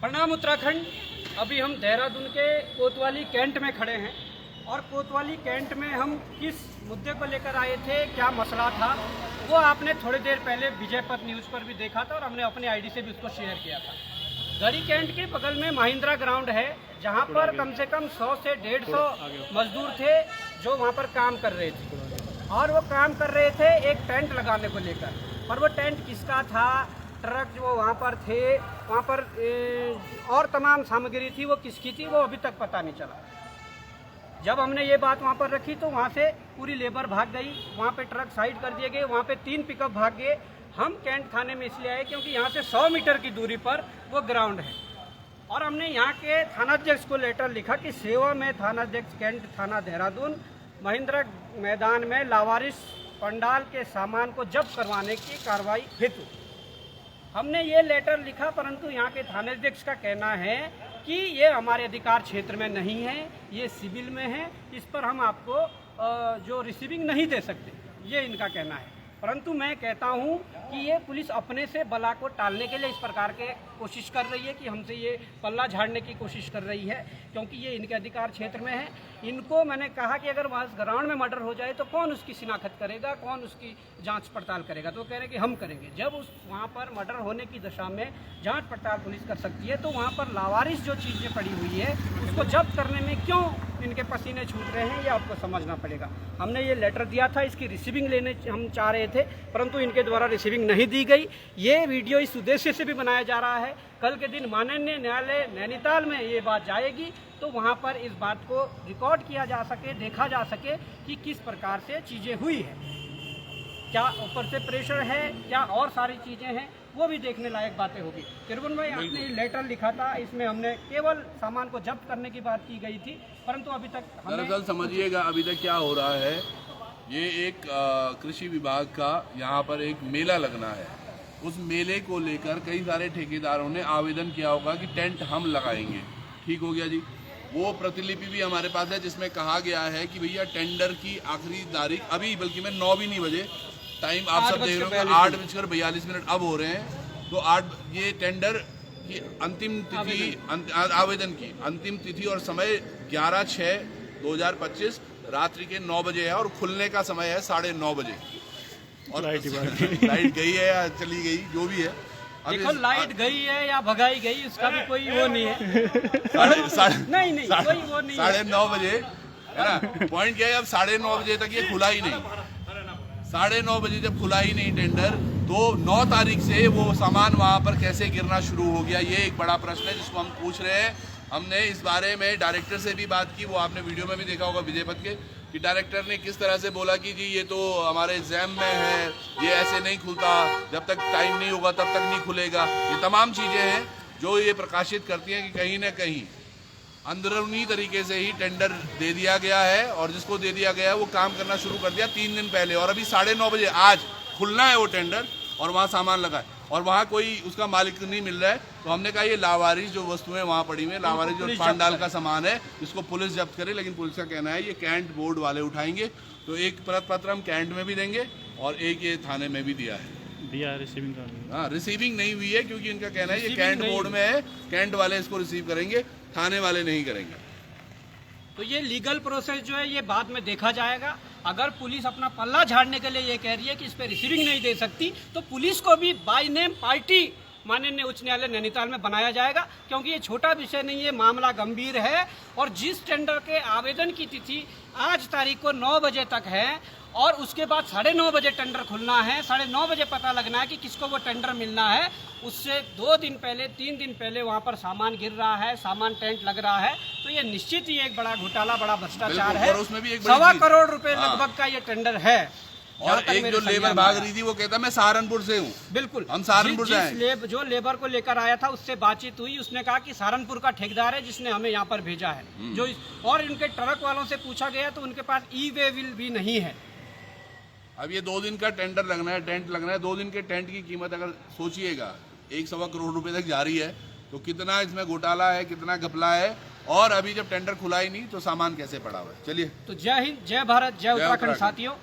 प्रणाम उत्तराखंड। अभी हम देहरादून के कोतवाली कैंट में खड़े हैं और कोतवाली कैंट में हम किस मुद्दे को लेकर आए थे, क्या मसला था, वो आपने थोड़ी देर पहले विजय पथ न्यूज़ पर भी देखा था और हमने अपने आईडी से भी उसको शेयर किया था। गरी कैंट के बगल में महिंद्रा ग्राउंड है, जहाँ पर कम से कम 100 से 150 मजदूर थे जो वहाँ पर काम कर रहे थे और वो काम कर रहे थे एक टेंट लगाने को लेकर। और वो टेंट किसका था, ट्रक जो वहाँ पर थे, वहाँ पर और तमाम सामग्री थी, वो किसकी थी वो अभी तक पता नहीं चला। जब हमने ये बात वहाँ पर रखी तो वहाँ से पूरी लेबर भाग गई, वहाँ पे ट्रक साइड कर दिए गए, वहाँ पे 3 पिकअप भाग गए। हम कैंट थाने में इसलिए आए क्योंकि यहाँ से 100 मीटर की दूरी पर वो ग्राउंड है और हमने यहाँ के थानाध्यक्ष को लेटर लिखा कि सेवा में थानाध्यक्ष कैंट थाना देहरादून महिंद्रा मैदान में लावारिस पंडाल के सामान को जब्त करवाने की कार्रवाई हेतु हमने ये लेटर लिखा, परंतु यहाँ के थानाध्यक्ष का कहना है कि ये हमारे अधिकार क्षेत्र में नहीं है, ये सिविल में है, इस पर हम आपको जो रिसीविंग नहीं दे सकते, ये इनका कहना है। परंतु मैं कहता हूँ कि ये पुलिस अपने से बला को टालने के लिए इस प्रकार के कोशिश कर रही है कि हमसे ये पल्ला झाड़ने की कोशिश कर रही है, क्योंकि ये इनके अधिकार क्षेत्र में है। इनको मैंने कहा कि अगर वहाँ ग्राउंड में मर्डर हो जाए तो कौन उसकी शिनाख्त करेगा, कौन उसकी जांच पड़ताल करेगा, तो कह रहे हैं कि हम करेंगे। जब उस वहाँ पर मर्डर होने की दशा में जांच पड़ताल पुलिस कर सकती है तो वहाँ पर लावारिस जो चीज़ें पड़ी हुई है उसको जब्त करने में क्यों इनके पसीने छूट रहे हैं, ये आपको समझना पड़ेगा। हमने ये लेटर दिया था, इसकी रिसीविंग लेने हम चाह रहे थे, परंतु इनके द्वारा रिसीविंग नहीं दी गई। ये वीडियो इस उद्देश्य से भी बनाया जा रहा है, कल के दिन माननीय न्यायालय नैनीताल में ये बात जाएगी तो वहाँ पर इस बात को रिकॉर्ड किया जा सके, देखा जा सके कि किस प्रकार से चीज़ें हुई है, क्या ऊपर से प्रेशर है, क्या और सारी चीज़ें हैं, वो भी देखने लायक बातें होगी। तिरुवन भाई, आपने लेटर लिखा था, इसमें हमने केवल सामान को जब्त करने की बात की गई थी, परंतु अभी तक दरअसल समझिएगा अभी तक क्या हो रहा है, ये एक कृषि विभाग का यहाँ पर एक मेला लगना है। उस मेले को लेकर कई सारे ठेकेदारों ने आवेदन किया होगा कि टेंट हम लगाएंगे, ठीक हो गया जी। वो प्रतिलिपि भी हमारे पास है जिसमें कहा गया है कि भैया टेंडर की आखिरी तारीख अभी, बल्कि मैं 9 भी नहीं बजे, टाइम आप सब देख रहे हो 8:42 अब हो रहे हैं, तो 8 ये टेंडर की अंतिम तिथि, आवेदन की अंतिम तिथि और समय 11/6/2025 रात्रि के 9 बजे है और खुलने का समय है 9:30 बजे। और लाइट गई है या चली गई, जो भी है, देखो लाइट गई है या भगाई गई उसका भी कोई वो नहीं है। नहीं कोई वो नहीं है। 9:30 बजे है ना। पॉइंट क्या है, अब 9:30 बजे तक ये खुला ही नहीं। 9:30 बजे जब खुला ही नहीं टेंडर, तो 9 तारीख से वो सामान वहां पर कैसे गिरना शुरू हो गया, ये एक बड़ा प्रश्न है जिसको हम पूछ रहे हैं। हमने इस बारे में डायरेक्टर से भी बात की, वो आपने वीडियो में भी देखा होगा विजय पथ के, कि डायरेक्टर ने किस तरह से बोला कि जी ये तो हमारे एग्जाम में है, ये ऐसे नहीं खुलता, जब तक टाइम नहीं होगा तब तक नहीं खुलेगा। ये तमाम चीज़ें हैं जो ये प्रकाशित करती हैं कि कहीं ना कहीं अंदरूनी तरीके से ही टेंडर दे दिया गया है और जिसको दे दिया गया है वो काम करना शुरू कर दिया 3 दिन पहले, और अभी 9:30 बजे आज खुलना है वो टेंडर और वहाँ सामान लगा है और वहाँ कोई उसका मालिक नहीं मिल रहा है। तो हमने कहा ये लावारिस जो वस्तुएं वहाँ पड़ी हुई है, लावारिस जो पांडाल का सामान है, इसको पुलिस जब्त करे, लेकिन पुलिस का कहना है ये कैंट बोर्ड वाले उठाएंगे। तो एक पत्र हम कैंट में भी देंगे और एक ये थाने में भी दिया रिसीविंग का। हाँ, रिसीविंग नहीं हुई है क्योंकि इनका कहना है ये कैंट बोर्ड में है, कैंट वाले इसको रिसीव करेंगे, थाने वाले नहीं करेंगे। तो ये लीगल प्रोसेस जो है ये बाद में देखा जाएगा। अगर पुलिस अपना पल्ला झाड़ने के लिए ये कह रही है कि इस पे रिसीविंग नहीं दे सकती, तो पुलिस को भी बाय नेम पार्टी माननीय उच्च न्यायालय नैनीताल में बनाया जाएगा, क्योंकि ये छोटा विषय नहीं है, मामला गंभीर है। और जिस टेंडर के आवेदन की तिथि आज तारीख को 9 बजे तक है और उसके बाद 9:30 बजे टेंडर खुलना है, 9:30 बजे पता लगना है कि किसको वो टेंडर मिलना है, उससे 2 दिन पहले 3 दिन पहले वहाँ पर सामान गिर रहा है, सामान टेंट लग रहा है, तो ये निश्चित ही एक बड़ा घोटाला, बड़ा भ्रष्टाचार है। 1.25 करोड़ रुपए लगभग का ये टेंडर है। और एक जो लेबर भाग रही थी वो कहता मैं सहारनपुर से हूँ। बिल्कुल, हम सहारनपुर से आए। जो लेबर को लेकर आया था उससे बातचीत हुई, उसने कहा कि सहारनपुर का ठेकेदार है जिसने हमें यहाँ पर भेजा है। जो और इनके ट्रक वालों से पूछा गया तो उनके पास ई-वे बिल भी नहीं है। अब ये 2 दिन का टेंडर लगना है, टेंट लगना है। 2 दिन के टेंट की कीमत अगर सोचिएगा 1.25 करोड़ रुपए तक जा रही है, तो कितना इसमें घोटाला है, कितना घपला है। और अभी जब टेंडर खुला ही नहीं तो सामान कैसे पड़ा हुआ है। चलिए, तो जय हिंद, जय भारत, जय उत्तराखंड साथियों।